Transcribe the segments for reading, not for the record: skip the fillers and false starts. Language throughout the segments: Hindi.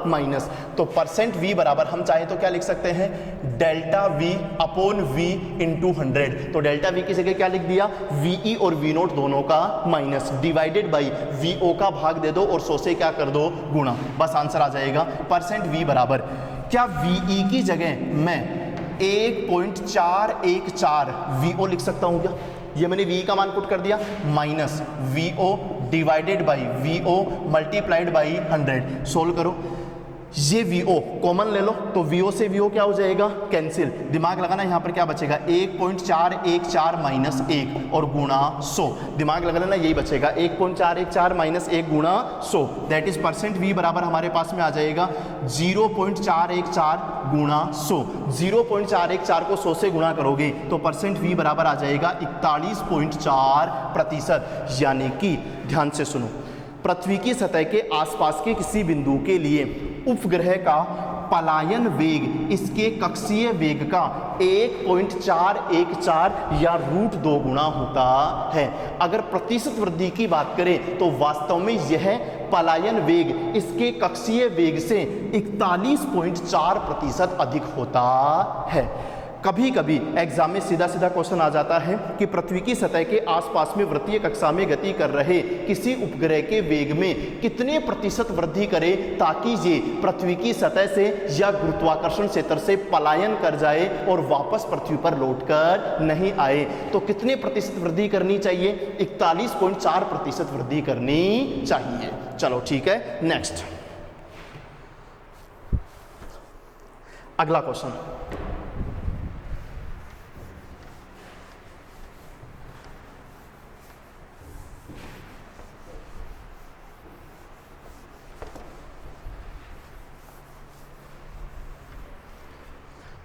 माइनस। तो परसेंट v बराबर हम चाहे तो क्या लिख सकते हैं, delta v upon v into 100। तो डेल्टा v की जगह क्या लिख दिया, ve और v नोट दोनों का माइनस डिवाइडेड बाई vo का भाग दे दो और 100 से क्या कर दो, गुणा, बस आंसर आ जाएगा। परसेंट v बराबर क्या ve की जगह मैं 1.414 vo लिख सकता हूं क्या, ये मैंने v का मान पुट कर दिया, minus vo divided by vo multiplied by 100। Solve करो, ये vo कॉमन ले लो तो vo से vo क्या हो जाएगा, कैंसिल, दिमाग लगाना, यहाँ पर क्या बचेगा 1.414 माइनस 1 और गुणा 100, दिमाग लगा लेना, यही बचेगा 1.414 माइनस 1 गुणा 100, दैट इज परसेंट v बराबर हमारे पास में आ जाएगा 0.414 गुणा 100। 0.414 को 100 से गुणा करोगे तो परसेंट v बराबर आ जाएगा 41.4%। यानी कि ध्यान से सुनो, पृथ्वी की सतह के आसपास के किसी बिंदु के लिए उपग्रह का पलायन वेग इसके कक्षीय वेग का 1.414 या √2 गुना होता है। अगर प्रतिशत वृद्धि की बात करें तो वास्तव में यह पलायन वेग इसके कक्षीय वेग से 41.4% अधिक होता है। कभी कभी एग्जाम में सीधा सीधा क्वेश्चन आ जाता है कि पृथ्वी की सतह के आसपास में वृत्तीय कक्षा में गति कर रहे किसी उपग्रह के वेग में कितने प्रतिशत वृद्धि करे ताकि ये पृथ्वी की सतह से या गुरुत्वाकर्षण क्षेत्र से पलायन कर जाए और वापस पृथ्वी पर लौटकर नहीं आए। तो कितने प्रतिशत वृद्धि करनी चाहिए, 41.4% वृद्धि करनी चाहिए। चलो ठीक है, नेक्स्ट अगला क्वेश्चन।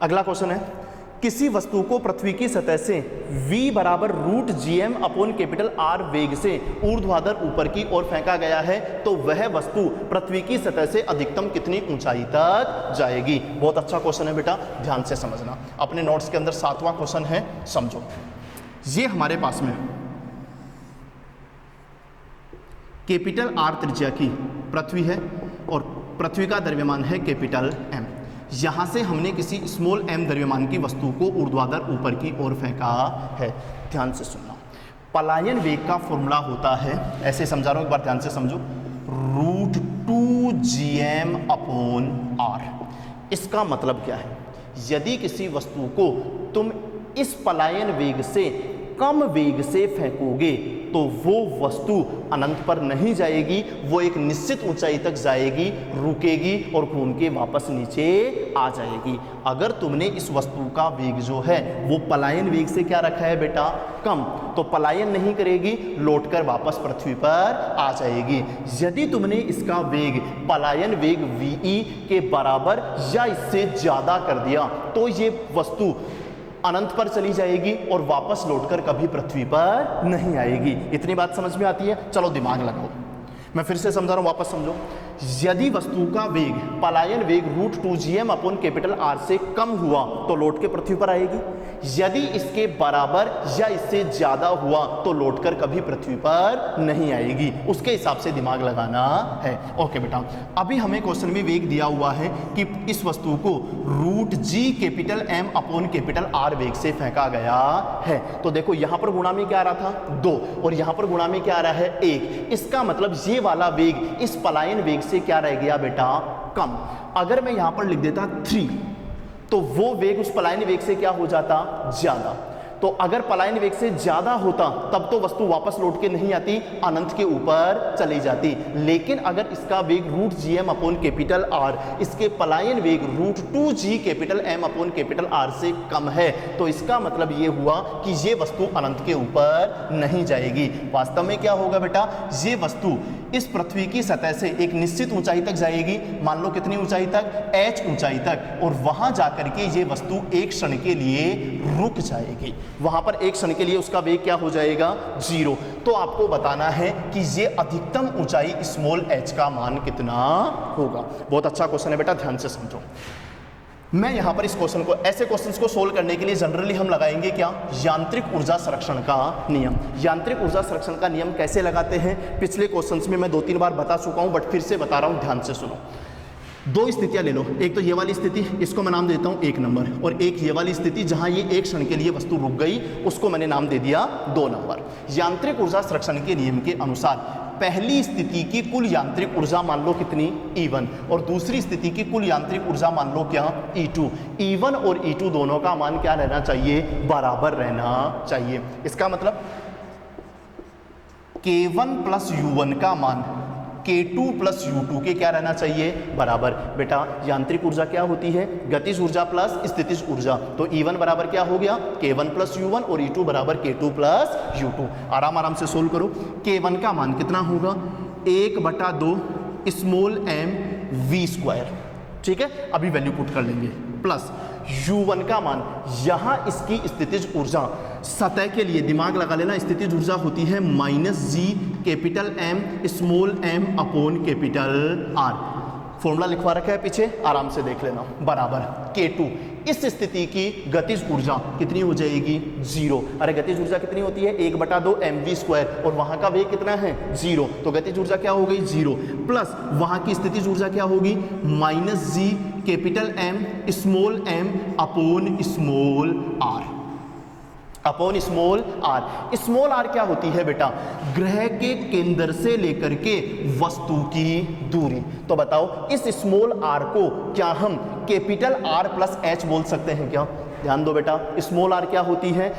अगला क्वेश्चन है, किसी वस्तु को पृथ्वी की सतह से v बराबर √gm अपॉन कैपिटल R वेग से ऊर्ध्वाधर ऊपर की ओर फेंका गया है, तो वह वस्तु पृथ्वी की सतह से अधिकतम कितनी ऊंचाई तक जाएगी। बहुत अच्छा क्वेश्चन है बेटा, ध्यान से समझना। अपने नोट्स के अंदर 7वां क्वेश्चन है, समझो। ये हमारे पास में कैपिटल R त्रिज्या की पृथ्वी है और पृथ्वी का द्रव्यमान है कैपिटल M। यहाँ से हमने किसी स्मॉल m द्रव्यमान की वस्तु को ऊर्ध्वाधर ऊपर की ओर फेंका है। ध्यान से सुनना, पलायन वेग का फॉर्मूला होता है, ऐसे समझा रहा हूँ, एक बार ध्यान से समझो, √2gm अपॉन R। इसका मतलब क्या है, यदि किसी वस्तु को तुम इस पलायन वेग से कम वेग से फेंकोगे तो वो वस्तु अनंत पर नहीं जाएगी, वो एक निश्चित ऊंचाई तक जाएगी, रुकेगी और घूम के वापस नीचे आ जाएगी। अगर तुमने इस वस्तु का वेग जो है वो पलायन वेग से क्या रखा है बेटा, कम, तो पलायन नहीं करेगी, लौटकर वापस पृथ्वी पर आ जाएगी। यदि तुमने इसका वेग पलायन वेग ve के बराबर या इससे ज्यादा कर दिया तो ये वस्तु अनंत पर चली जाएगी और वापस लौटकर कभी पृथ्वी पर नहीं आएगी। इतनी बात समझ में आती है? चलो दिमाग लगाओ, मैं फिर से समझा रहा हूं, वापस समझो। यदि वस्तु का वेग पलायन वेग √2gm अपॉन कैपिटल R से कम हुआ तो लौट के पृथ्वी पर आएगी, यदि इसके बराबर या इससे ज्यादा हुआ तो लौटकर कभी पृथ्वी पर नहीं आएगी। उसके हिसाब से दिमाग लगाना है। ओके बेटा, अभी हमें क्वेश्चन में वेग दिया हुआ है कि इस वस्तु को √g capital M upon capital R वेग से फेंका गया है। तो देखो यहां पर गुणा में क्या आ रहा था 2 और यहां पर गुणा में क्या आ रहा है 1। इसका मतलब ये वाला वेग इस पलायन वेग से क्या रह गया बेटा, कम। अगर मैं यहां पर लिख देता 3 तो वो वेग उस पलायन वेग से क्या हो जाता, ज्यादा। तो अगर पलायन वेग से ज्यादा होता तब तो वस्तु वापस लौट के नहीं आती, अनंत के ऊपर चली जाती। लेकिन अगर इसका वेग √gm अपॉन कैपिटल R इसके पलायन वेग √2g capital M upon capital R से कम है, तो इसका मतलब ये हुआ कि ये वस्तु अनंत के ऊपर नहीं जाएगी। वास्तव में क्या होगा बेटा, ये वस्तु इस पृथ्वी की सतह से एक निश्चित ऊंचाई तक जाएगी, मान लो कितनी ऊंचाई तक, h ऊंचाई तक, और वहां जाकर के ये वस्तु एक क्षण के लिए रुक जाएगी। वहां पर एक क्षण के लिए उसका वेग क्या हो जाएगा, 0। तो आपको बताना है कि ये अधिकतम ऊंचाई स्मॉल h का मान कितना होगा। बहुत अच्छा क्वेश्चन है बेटा, ध्यान से समझो। मैं यहां पर इस क्वेश्चन को, ऐसे क्वेश्चंस को सोल्व करने के लिए जनरली हम लगाएंगे क्या, यांत्रिक ऊर्जा संरक्षण का नियम। यांत्रिक ऊर्जा संरक्षण का नियम कैसे लगाते हैं, पिछले क्वेश्चंस में मैं 2-3 बार बता चुका हूं, बट फिर से बता रहा हूं, ध्यान से सुनो। दो स्थितियां ले लो, एक तो ये वाली स्थिति, इसको मैं नाम देता हूं 1 नंबर, और एक ये वाली स्थिति जहां ये एक क्षण के लिए वस्तु रुक गई, उसको मैंने नाम दे दिया 2 नंबर। यांत्रिक ऊर्जा संरक्षण के नियम के अनुसार पहली स्थिति की कुल यांत्रिक ऊर्जा मान लो कितनी, E1, और दूसरी स्थिति की कुल यांत्रिक ऊर्जा मान लो क्या, E2। E1 और E2 दोनों का मान क्या रहना चाहिए, बराबर रहना चाहिए। इसका मतलब K1 प्लस U1 का मान K2 प्लस U2 के क्या रहना चाहिए, बराबर। बेटा यांत्रिक ऊर्जा क्या होती है, गतिज ऊर्जा प्लस स्थितिज ऊर्जा, तो E1 बराबर क्या हो गया, K1 प्लस U1, और E2 बराबर K2 प्लस U2। आराम आराम से सोल्व करो। K1 का मान कितना होगा, 1/2 स्मॉल m v स्क्वायर, ठीक है, अभी वैल्यू पुट कर लेंगे, प्लस U1 का मान, यहाँ इसकी स्थितिज ऊर्जा सतह के लिए दिमाग लगा लेना, स्थितिज ऊर्जा होती है -G capital M small m upon capital R। Formula लिखवा रखा है पीछे, आराम से देख लेना, बराबर K2। इस स्थिति की गतिज ऊर्जा कितनी हो जाएगी, 0। अरे गतिज ऊर्जा कितनी होती है, 1/2 mv स्क्वायर, और वहां का वेग कितना है, 0, तो गतिज ऊर्जा क्या हो गई, 0, प्लस वहां की स्थितिज ऊर्जा क्या होगी, -G capital M small m upon small r, upon small r। Small r क्या होती है बेटा, ग्रह के केंद्र से लेकर के वस्तु की दूरी। तो बताओ इस स्मॉल r को क्या हम कैपिटल R प्लस H बोल सकते हैं क्या, ध्यान दो बेटा, स्मॉल r क्या होती है,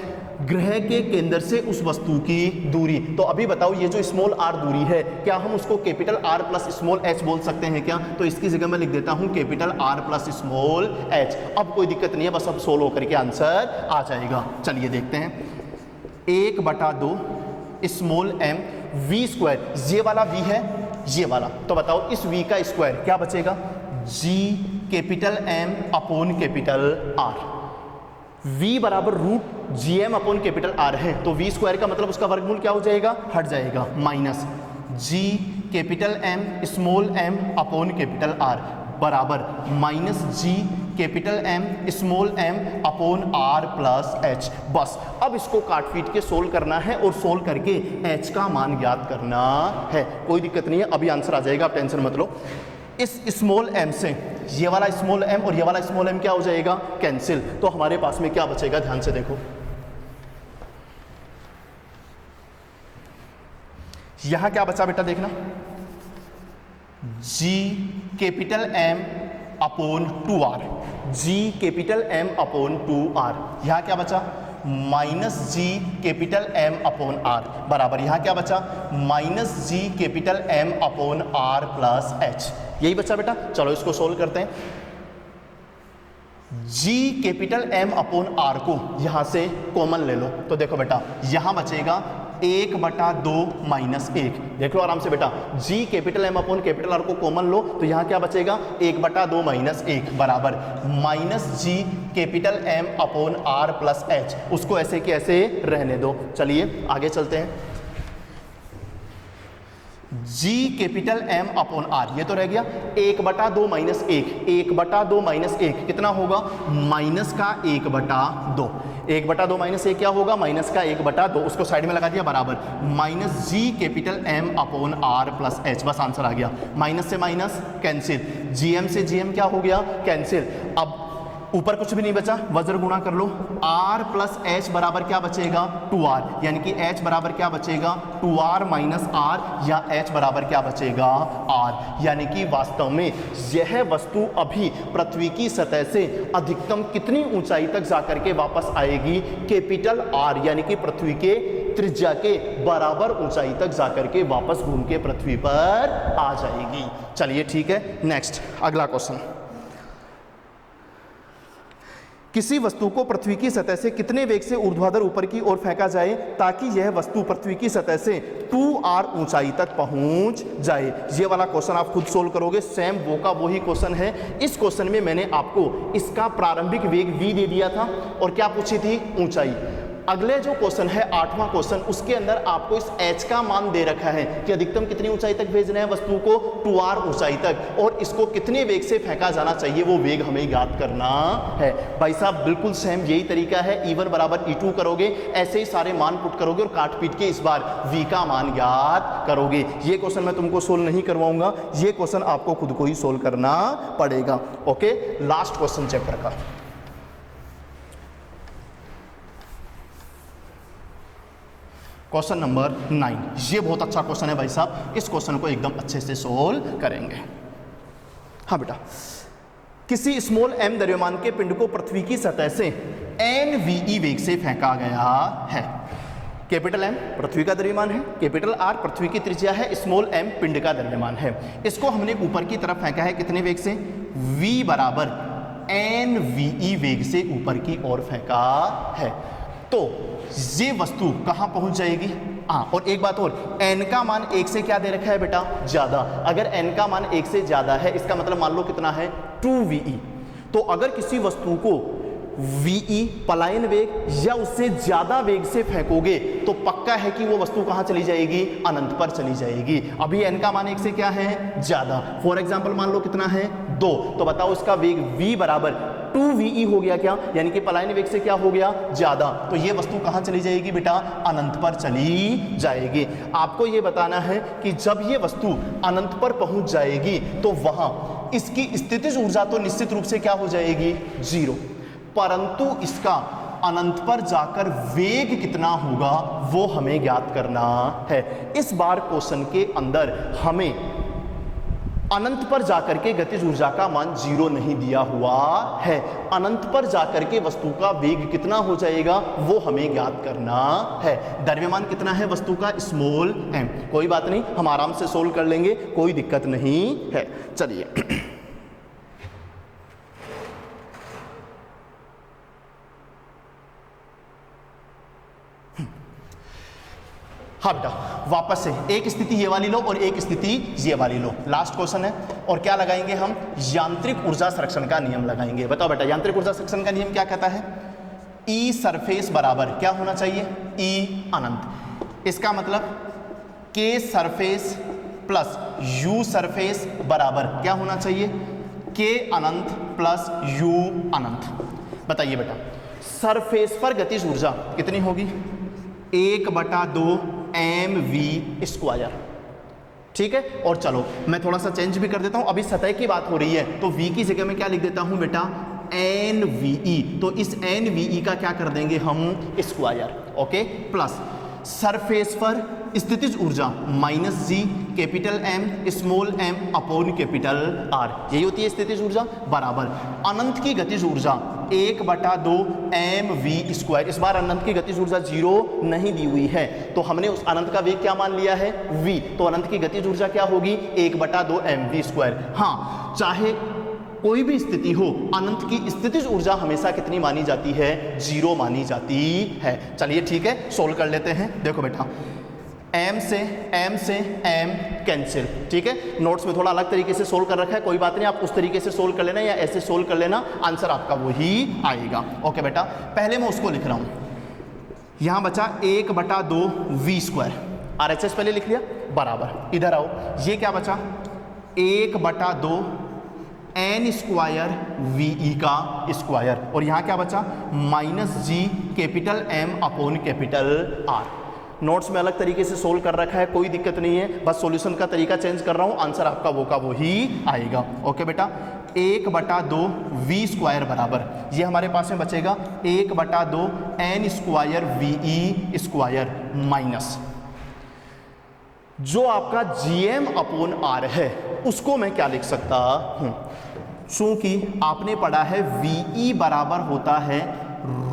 ग्रह के केंद्र से उस वस्तु की दूरी। तो अभी बताओ ये जो स्मॉल r दूरी है, क्या हम उसको capital R plus small h बोल सकते हैं क्या, तो इसकी जगह मैं लिख देता हूं capital R plus small h। अब कोई दिक्कत नहीं है, बस अब सोल्व होकर के आंसर आ जाएगा। चलिए देखते हैं, 1/2 स्मॉल m v स्क्वायर, ये वाला v है, ये वाला, तो बताओ इस v का स्क्वायर क्या बचेगा, g capital M upon capital R। v बराबर root GM upon capital R है, तो v स्क्वायर का मतलब उसका वर्गमूल क्या हो जाएगा, हट जाएगा, minus g capital M small m upon capital R बराबर minus g capital M small m upon R plus H। बस अब इसको काट पीट के सोल्व करना है, और सोल्व करके H का मान ज्ञात करना है। कोई दिक्कत नहीं है, अभी आंसर आ जाएगा, आप टेंशन मत लो। इस स्मॉल m से ये वाला स्मॉल m और ये वाला स्मॉल m क्या हो जाएगा, कैंसिल, तो हमारे पास में क्या बचेगा, ध्यान से देखो, यहां क्या बचा बेटा, देखना, g capital M upon 2R, g capital M upon 2R, यहां क्या बचा, minus g capital M upon R बराबर, यहां क्या बचा, minus g capital M upon R plus H, यही बचा बेटा। चलो इसको सोल्व करते हैं। g capital M upon R को यहां से कॉमन ले लो, तो देखो बेटा यहां बचेगा 1/2 माइनस 1, देख लो आराम से बेटा, g capital M upon capital R को कॉमन लो, तो यहाँ क्या बचेगा, 1/2 माइनस 1 बराबर minus g capital M upon R plus H, उसको ऐसे के ऐसे रहने दो। चलिए आगे चलते हैं, g capital M upon R, ये तो रह गया 1/2 माइनस 1, 1/2 माइनस 1 कितना होगा, माइनस का 1/2, 1/2 माइनस 1 क्या होगा, माइनस का 1/2, उसको साइड में लगा दिया, बराबर minus g capital M upon R plus H। बस आंसर आ गया, माइनस से माइनस कैंसिल, gm से gm क्या हो गया, कैंसिल। अब ऊपर कुछ भी नहीं बचा, वज्र गुणा कर लो, r प्लस h बराबर क्या बचेगा, 2r, यानी कि h बराबर क्या बचेगा, 2r माइनस r, या h बराबर क्या बचेगा, r, यानी कि वास्तव में यह वस्तु अभी पृथ्वी की सतह से अधिकतम कितनी ऊंचाई तक जाकर के वापस आएगी, कैपिटल R, यानी कि पृथ्वी के त्रिज्या के बराबर ऊंचाई तक जाकर के वापस घूम के पृथ्वी पर आ जाएगी। चलिए ठीक है, नेक्स्ट अगला क्वेश्चन, किसी वस्तु को पृथ्वी की सतह से कितने वेग से ऊर्ध्वाधर ऊपर की ओर फेंका जाए ताकि यह वस्तु पृथ्वी की सतह से 2r ऊंचाई तक पहुंच जाए। ये वाला क्वेश्चन आप खुद सोल्व करोगे, सेम वो का वही क्वेश्चन है। इस क्वेश्चन में मैंने आपको इसका प्रारंभिक वेग v दे दिया था और क्या पूछी थी, ऊंचाई। अगले जो क्वेश्चन है 8वां क्वेश्चन, उसके अंदर आपको इस h का मान दे रखा है कि अधिकतम कितनी ऊंचाई तक भेजना है वस्तु को, 2r ऊंचाई तक, और इसको कितने वेग से फेंका जाना चाहिए वो वेग हमें ज्ञात करना है। भाई साहब बिल्कुल सेम यही तरीका है, E1 बराबर E2 करोगे, ऐसे ही सारे मान पुट करोगे और काट पीट के इस बार v का मान ज्ञात करोगे। ये क्वेश्चन मैं तुमको सोल्व नहीं करवाऊंगा, ये क्वेश्चन आपको खुद को ही सोल्व करना पड़ेगा। ओके, लास्ट क्वेश्चन चैप्टर का। क्वेश्चन नंबर 9, ये बहुत अच्छा क्वेश्चन है भाई साहब, इस क्वेश्चन को एकदम अच्छे से सोल्व करेंगे। हाँ बेटा, किसी स्मॉल m द्रव्यमान के पिंड को पृथ्वी की सतह से nve वेग से फेंका गया है। कैपिटल M पृथ्वी का द्रव्यमान है, कैपिटल R पृथ्वी की त्रिज्या है, स्मॉल m पिंड का द्रव्यमान है। इसको हमने ऊपर की तरफ फेंका है कितने वेग से, v बराबर nve वेग से ऊपर की ओर फेंका है। तो ये वस्तु कहाँ पहुंच जाएगी? हाँ, और एक बात और, n का मान 1 से क्या दे रखा है बेटा, ज्यादा। अगर n का मान 1 से ज्यादा है, इसका मतलब मान लो कितना है, 2ve। तो अगर किसी वस्तु को ve पलायन वेग या उससे ज्यादा वेग से फेंकोगे तो पक्का है कि वो वस्तु कहाँ चली जाएगी, अनंत पर चली जाएगी। अभी n का मान 1 से क्या है, ज्यादा। फॉर एग्जाम्पल मान लो कितना है, 2, तो बताओ इसका वेग v बराबर 2ve हो गया क्या, यानी कि पलायन वेग से क्या हो गया, ज्यादा। तो ये वस्तु कहाँ चली जाएगी बेटा, अनंत पर चली जाएगी। आपको ये बताना है कि जब ये वस्तु अनंत पर पहुंच जाएगी तो वहां इसकी स्थितिज ऊर्जा तो निश्चित रूप से क्या हो जाएगी, 0, परंतु इसका अनंत पर जाकर वेग कितना होगा वो हमें ज्ञात करना है। इस बार क्वेश्चन के अंदर हमें अनंत पर जाकर के गतिज ऊर्जा का मान 0 नहीं दिया हुआ है, अनंत पर जाकर के वस्तु का वेग कितना हो जाएगा वो हमें ज्ञात करना है। द्रव्यमान कितना है वस्तु का, स्मॉल m। कोई बात नहीं, हम आराम से सोल्व कर लेंगे, कोई दिक्कत नहीं है। चलिए हाँ बेटा, वापस से एक स्थिति ये वाली लो और एक स्थिति ये वाली लो। लास्ट क्वेश्चन है, और क्या लगाएंगे हम, यांत्रिक ऊर्जा संरक्षण का नियम लगाएंगे। बताओ बेटा, यांत्रिक ऊर्जा संरक्षण का नियम क्या कहता है, E सरफेस बराबर क्या होना चाहिए, E अनंत। इसका मतलब K surface plus U surface बराबर क्या होना चाहिए, K अनंत प्लस U अनंत। बताइए बेटा, सरफेस पर गतिज ऊर्जा कितनी होगी, 1/2 mv²। ठीक है, और चलो मैं थोड़ा सा चेंज भी कर देता हूं, अभी सतह की बात हो रही है तो v की जगह में क्या लिख देता हूं बेटा, nve। तो इस nve का क्या कर देंगे हम, स्क्वायर। ओके, प्लस सरफेस पर स्थितिज ऊर्जा -g capital M small m upon capital R, यही होती है स्थितिज ऊर्जा, बराबर अनंत की गतिज ऊर्जा 1/2 mv²। इस बार अनंत की गतिज ऊर्जा 0 नहीं दी हुई है, तो हमने उस अनंत का वेग क्या मान लिया है, v। तो अनंत की गतिज ऊर्जा क्या होगी, 1/2 mv²। हाँ, चाहे कोई भी स्थिति हो, अनंत की स्थितिज ऊर्जा हमेशा कितनी मानी जाती है, 0 मानी जाती है। चलिए ठीक है, सोल्व कर लेते हैं। देखो बेटा, m से m कैंसिल। ठीक है, नोट्स में थोड़ा अलग तरीके से सोल्व कर रखा है, कोई बात नहीं, आप उस तरीके से सोल्व कर लेना या ऐसे सोल्व कर लेना, आंसर आपका वही आएगा। ओके बेटा, पहले मैं उसको लिख रहा हूं, यहां बचा 1/2 v², RHS पहले लिख लिया, बराबर इधर आओ, ये क्या बचा, 1/2 n² ve का स्क्वायर, और यहाँ क्या बचा, -g capital M upon capital R। Notes में अलग तरीके से सोल्व कर रखा है, कोई दिक्कत नहीं है, बस सॉल्यूशन का तरीका चेंज कर रहा हूँ, आंसर आपका वो का वो ही आएगा। ओके बेटा, 1/2 v² बराबर, ये हमारे पास में बचेगा 1/2 n² ve² माइनस जो आपका gm अपॉन R है, उसको मैं क्या लिख सकता हूँ, चूंकि आपने पढ़ा है ve बराबर होता है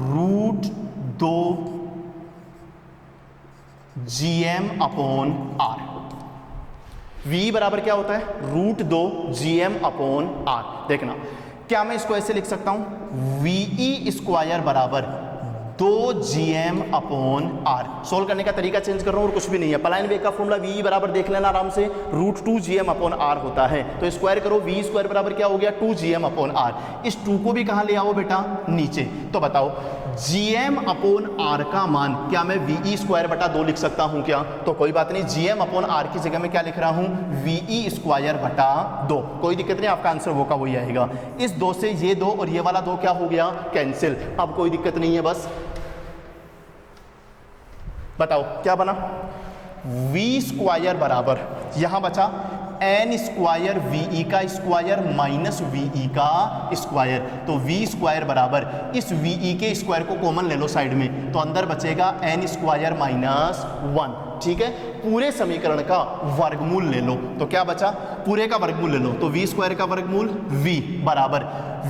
√2 gm अपॉन R। ve बराबर क्या होता है, √2 gm अपॉन R। देखना, क्या मैं इसको ऐसे लिख सकता हूं, ve² बराबर 2gm/r। सोल्व करने का तरीका चेंज कर रहा हूँ और कुछ भी नहीं है। पलायन वेग का फॉर्मूला v बराबर देख लेना आराम से, √2gm/r होता है। तो स्क्वायर करो, v स्क्वायर बराबर क्या हो गया 2gm/r। इस 2 को भी कहाँ ले आओ बेटा, नीचे। तो बताओ gm/r का मान क्या मैं ve स्क्वायर बटा 2 लिख सकता हूँ क्या? तो कोई बात नहीं, gm/r की जगह में क्या लिख रहा हूँ, ve स्क्वायर बटा 2। कोई दिक्कत नहीं, आपका आंसर वो का वही आएगा। इस 2 से ये 2 और ये वाला 2 क्या हो गया, कैंसिल। अब कोई दिक्कत नहीं है, बस बताओ क्या बना, v स्क्वायर बराबर यहां बचा n स्क्वायर ve का स्क्वायर माइनस ve का स्क्वायर। तो v स्क्वायर बराबर इस ve के स्क्वायर को कॉमन ले लो साइड में, तो अंदर बचेगा n स्क्वायर माइनस 1। ठीक है, पूरे समीकरण का वर्गमूल ले लो, तो क्या बचा, पूरे का वर्गमूल ले लो। तो v स्क्वायर का वर्गमूल v बराबर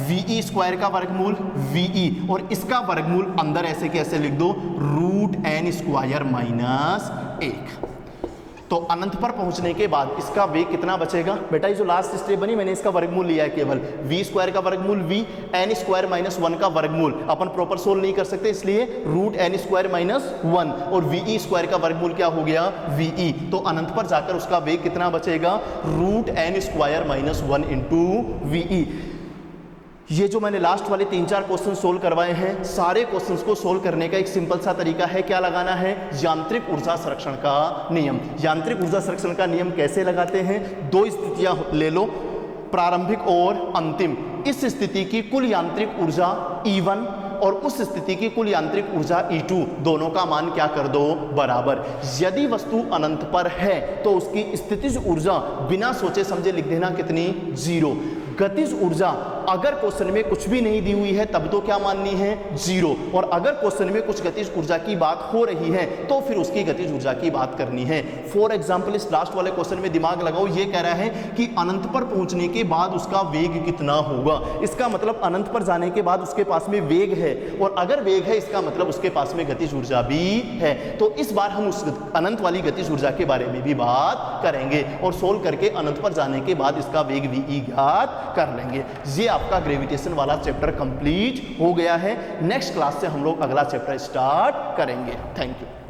ve स्क्वायर का वर्गमूल ve, और इसका वर्गमूल अंदर ऐसे के ऐसे लिख दो, √n स्क्वायर माइनस 1। तो अनंत पर पहुंचने के बाद इसका वेग कितना बचेगा बेटा, ये जो लास्ट स्टेप बनी मैंने इसका वर्गमूल लिया है केवल, v स्क्वायर का वर्गमूल v, n स्क्वायर माइनस 1 का वर्गमूल। अपन प्रॉपर सोल्व नहीं कर सकते, इसलिए √n स्क्वायर माइनस 1, और ve स्क्वायर का वर्गमूल क्या हो गया ve। तो अनंत पर जाकर उसका वेग कितना बचेगा, √n square minus 1 into ve। ये जो मैंने लास्ट वाले 3-4 क्वेश्चन सोल्व करवाए हैं, सारे क्वेश्चंस को सोल्व करने का एक सिंपल सा तरीका है, क्या लगाना है, यांत्रिक ऊर्जा संरक्षण का नियम। यांत्रिक ऊर्जा संरक्षण का नियम कैसे लगाते हैं, 2 स्थितियां ले लो, प्रारंभिक और अंतिम। इस स्थिति की कुल यांत्रिक ऊर्जा E1 और उस स्थिति की कुल यांत्रिक ऊर्जा E2, दोनों का मान क्या कर दो, बराबर। यदि वस्तु अनंत पर है तो उसकी स्थितिज ऊर्जा बिना सोचे समझे लिख देना कितनी, 0। गतिज ऊर्जा अगर क्वेश्चन में कुछ भी नहीं दी हुई है तब तो क्या माननी है, 0। और अगर क्वेश्चन में कुछ गतिज ऊर्जा की बात हो रही है तो फिर उसकी गतिज ऊर्जा की बात करनी है। फॉर एग्जाम्पल इस लास्ट वाले क्वेश्चन में दिमाग लगाओ, ये कह रहा है कि अनंत पर पहुंचने के बाद उसका वेग कितना होगा। इसका मतलब अनंत पर जाने के बाद उसके पास में वेग है, और अगर वेग है इसका मतलब उसके पास में गतिज ऊर्जा भी है। तो इस बार हम उस अनंत वाली गतिज ऊर्जा के बारे में भी बात करेंगे, और सोल्व करके अनंत पर जाने के बाद इसका वेग ve ज्ञात कर लेंगे। ये आपका ग्रेविटेशन वाला चैप्टर कंप्लीट हो गया है। नेक्स्ट क्लास से हम लोग अगला चैप्टर स्टार्ट करेंगे। Thank you.